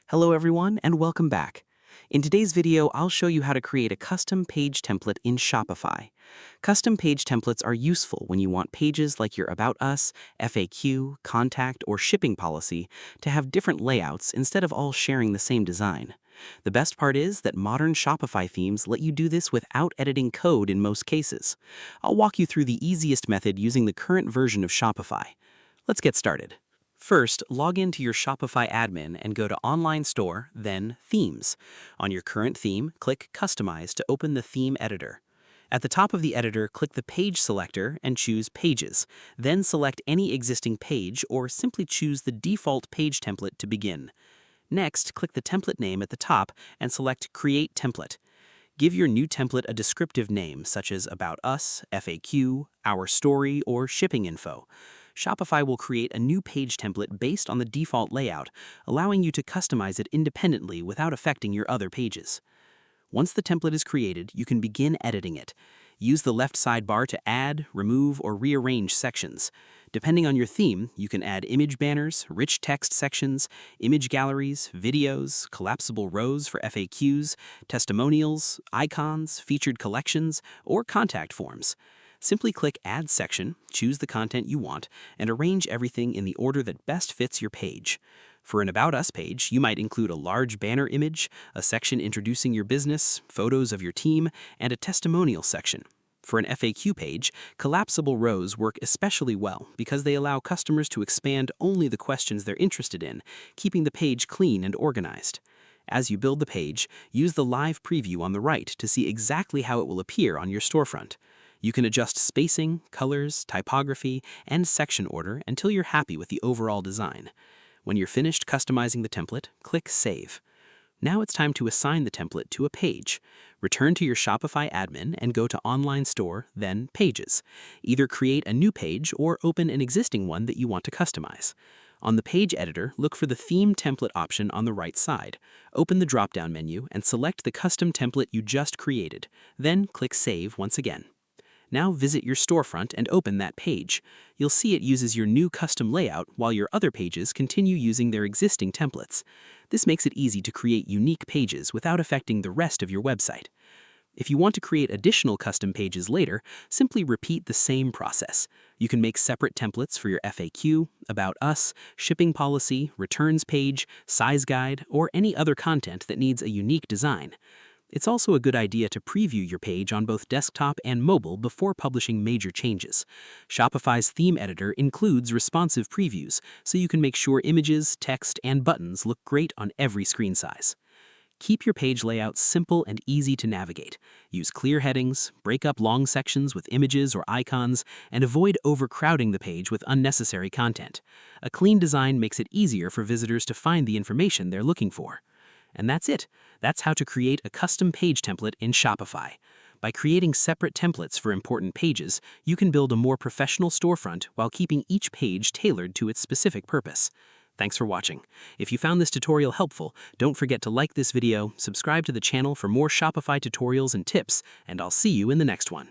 Hello everyone and welcome back. In today's video, I'll show you how to create a custom page template in Shopify. Custom page templates are useful when you want pages like your About Us, FAQ, Contact, or Shipping Policy to have different layouts instead of all sharing the same design. The best part is that modern Shopify themes let you do this without editing code in most cases. I'll walk you through the easiest method using the current version of Shopify. Let's get started. First, log into your Shopify admin and go to Online Store, then Themes. On your current theme, click Customize to open the theme editor. At the top of the editor, click the Page selector and choose Pages. Then select any existing page or simply choose the default page template to begin. Next, click the template name at the top and select Create Template. Give your new template a descriptive name such as About Us, FAQ, Our Story, or Shipping Info. Shopify will create a new page template based on the default layout, allowing you to customize it independently without affecting your other pages. Once the template is created, you can begin editing it. Use the left sidebar to add, remove, or rearrange sections. Depending on your theme, you can add image banners, rich text sections, image galleries, videos, collapsible rows for FAQs, testimonials, icons, featured collections, or contact forms. Simply click Add Section, choose the content you want, and arrange everything in the order that best fits your page. For an About Us page, you might include a large banner image, a section introducing your business, photos of your team, and a testimonial section. For an FAQ page, collapsible rows work especially well because they allow customers to expand only the questions they're interested in, keeping the page clean and organized. As you build the page, use the live preview on the right to see exactly how it will appear on your storefront. You can adjust spacing, colors, typography, and section order until you're happy with the overall design. When you're finished customizing the template, click Save. Now it's time to assign the template to a page. Return to your Shopify admin and go to Online Store, then Pages. Either create a new page or open an existing one that you want to customize. On the page editor, look for the Theme Template option on the right side. Open the drop-down menu and select the custom template you just created. Then click Save once again. Now visit your storefront and open that page. You'll see it uses your new custom layout while your other pages continue using their existing templates. This makes it easy to create unique pages without affecting the rest of your website. If you want to create additional custom pages later, simply repeat the same process. You can make separate templates for your FAQ, About Us, Shipping Policy, Returns page, Size Guide, or any other content that needs a unique design. It's also a good idea to preview your page on both desktop and mobile before publishing major changes. Shopify's theme editor includes responsive previews, so you can make sure images, text, and buttons look great on every screen size. Keep your page layout simple and easy to navigate. Use clear headings, break up long sections with images or icons, and avoid overcrowding the page with unnecessary content. A clean design makes it easier for visitors to find the information they're looking for. And that's it. That's how to create a custom page template in Shopify. By creating separate templates for important pages, you can build a more professional storefront while keeping each page tailored to its specific purpose. Thanks for watching. If you found this tutorial helpful, don't forget to like this video, subscribe to the channel for more Shopify tutorials and tips, and I'll see you in the next one.